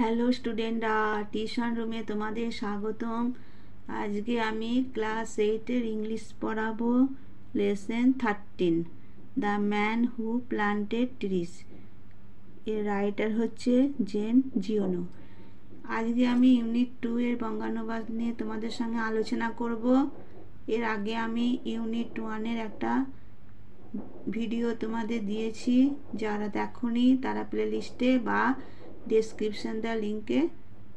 Hello স্টুডেন্টরা, tuition রুমে তোমাদের স্বাগতম। আজকে আমি ক্লাস 8-এর ইংলিশ পড়াবো। Lesson 13, the man who planted trees. এর রাইটার হচ্ছে জেন জিওনো। আজকে আমি ইউনিট 2-এর বঙ্গানুবাদ নিয়ে তোমাদের সঙ্গে আলোচনা করব। এর আগে আমি ইউনিট 1-এর একটা ভিডিও তোমাদের দিয়েছি। যারা দেখোনি তারা প্লেলিস্টে বা ডেসক্রিপশন দেওয়া লিঙ্কে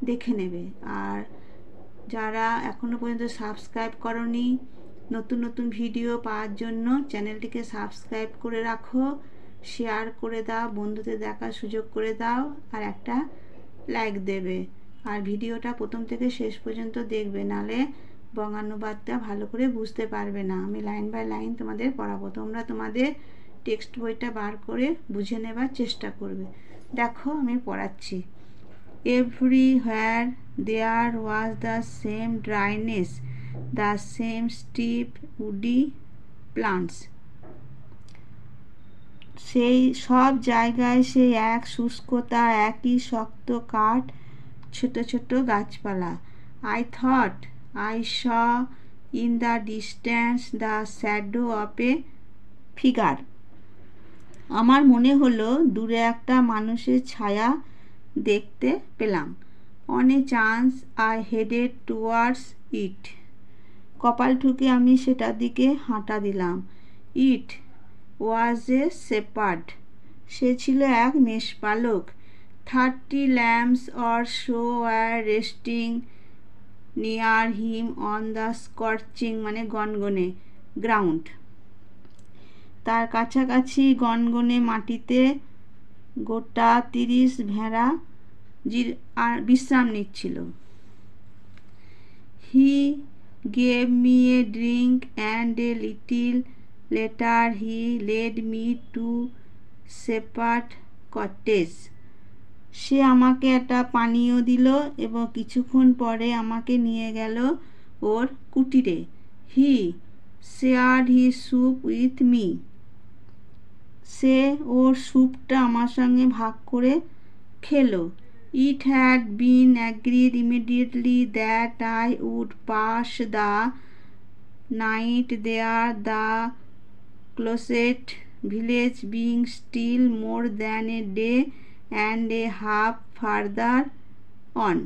দেখে নেবে। আর যারা এখনও পর্যন্ত সাবস্ক্রাইব করনি, নতুন নতুন ভিডিও পাওয়ার জন্য চ্যানেলটিকে সাবস্ক্রাইব করে রাখো, শেয়ার করে দাও, বন্ধুদের দেখার সুযোগ করে দাও, আর একটা লাইক দেবে। আর ভিডিওটা প্রথম থেকে শেষ পর্যন্ত দেখবে, নালে বঙ্গানুবাদটা ভালো করে বুঝতে পারবে না। আমি লাইন বাই লাইন তোমাদের পড়াবো, তোমরা তোমাদের টেক্সট বইটা বার করে বুঝে নেবার চেষ্টা করবে। দেখো আমি পড়াচ্ছি। Everywhere there was the same dryness, the same steep woody plants. সেই সব জায়গায় সেই এক শুষ্কতা, একই শক্ত কাঠ, ছোট ছোট গাছপালা। I thought I saw in the distance the shadow of a figure. আমার মনে হলো দূরে একটা মানুষের ছায়া দেখতে পেলাম। On a chance I headed towards it. কপাল ঠুকে আমি সেটার দিকে হাঁটা দিলাম। It was a shepherd. সে ছিল এক মেষপালক। 30 lambs or so were resting near him on the scorching মানে গনগনে ground. তার কাছাকাছি গনগনে মাটিতে গোটা 30 ভেড়া বিশ্রাম নিচ্ছিল। He gave me a drink and a little later he led me to shepherd cottage. সে আমাকে একটা পানীয় দিল এবং কিছুক্ষণ পরে আমাকে নিয়ে গেল ওর কুটিরে। He shared his soup with me. সে ওর স্যুপটা আমার সঙ্গে ভাগ করে খেলো। It had been agreed immediately that I would pass the night there, the closest village being still more than a day and a half further on.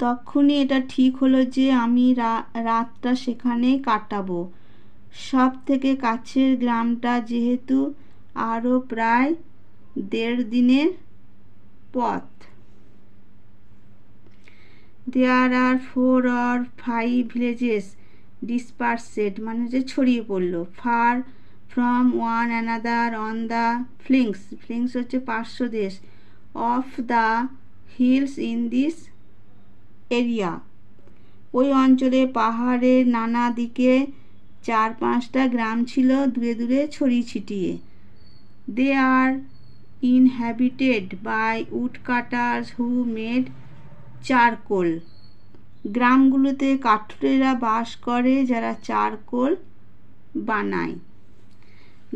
তখনই এটা ঠিক হলো যে আমি রাতটা সেখানেই কাটাবো। সব থেকে কাছের গ্রামটা যেহেতু আরও প্রায় 1.5 দিনের পথ। There are 4 or 5 villages dispersed মানে যে ছড়িয়ে পড়লো, far from one another on the flanks হচ্ছে পার্শ্বদেশ, of the hills in this area. ওই অঞ্চলে পাহাড়ের নানা দিকে 4-5টা গ্রাম ছিল দূরে দূরে ছড়িয়ে ছিটিয়ে। They are inhabited by woodcutters who made charcoal. গ্রামগুলোতে কাঠুরেরা বাস করে যারা চারকোল বানায়।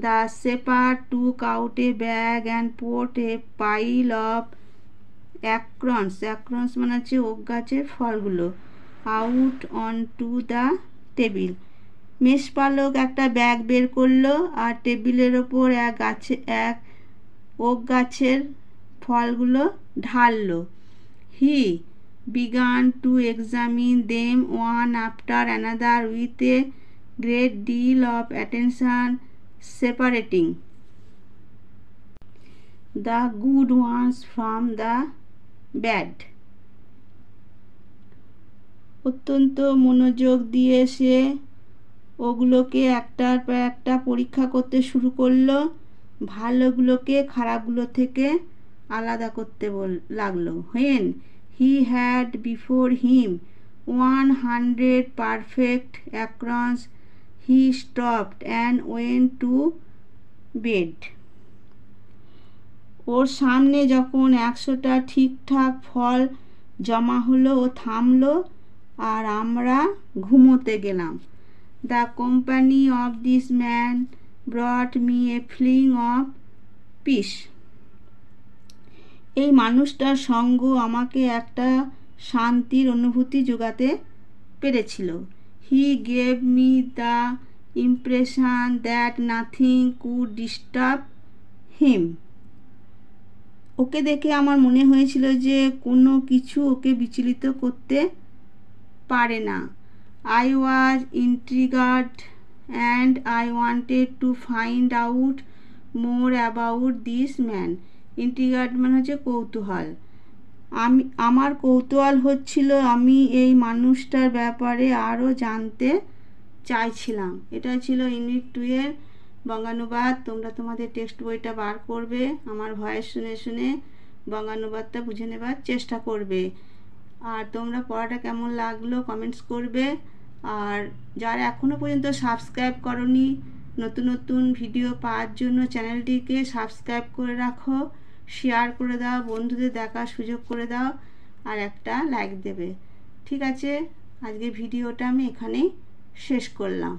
The shepherd took out a bag and put a pile of acorns মানে হচ্ছে ওক গাছের ফলগুলো out onto the table. মেষপালক একটা ব্যাগ বের করলো আর টেবিলের ওপর এক ওক গাছের ফলগুলো ঢাললো। He began to examine them one after another with a great deal of attention, separating the good ones from the bad. অত্যন্ত মনোযোগ দিয়ে সে ওগুলোকে একটার পর একটা পরীক্ষা করতে শুরু করলো, ভালোগুলোকে খারাপগুলো থেকে আলাদা করতে লাগলো। When he had before him 100 perfect acorns, he stopped and went to bed. ওর সামনে যখন 100টা ঠিকঠাক ফল জমা হলো ও থামলো আর আমরা ঘুমোতে গেলাম। The company of this man brought me a feeling of peace. এই মানুষটার সঙ্গ আমাকে একটা শান্তির অনুভূতি যোগাতে পেরেছিল। He gave me the impression that nothing could disturb him. ওকে দেখে আমার মনে হয়েছিল যে কোনো কিছু ওকে বিচলিত করতে পারে না। I was intrigued and I wanted to find out more about this man. Intrigued মানে হচ্ছে কৌতূহল। আমার কৌতূহল হচ্ছিল, আমি এই মানুষটার ব্যাপারে আরও জানতে চাইছিলাম। এটা ছিল ইউনিট 2 এর বঙ্গানুবাদ। তোমরা তোমাদের টেক্সট বইটা বার করবে, আমার ভয়েস শুনে শুনে বঙ্গানুবাদটা বুঝে নেবার চেষ্টা করবে। আর তোমরা পড়াটা কেমন লাগলো কমেন্টস করবে। আর যারা এখনও পর্যন্ত সাবস্ক্রাইব করনি, নতুন নতুন ভিডিও পাওয়ার জন্য চ্যানেলটিকে সাবস্ক্রাইব করে রাখো, শেয়ার করে দাও, বন্ধুদের দেখার সুযোগ করে দাও, আর একটা লাইক দেবে। ঠিক আছে, আজকে ভিডিওটা আমি এখানেই শেষ করলাম।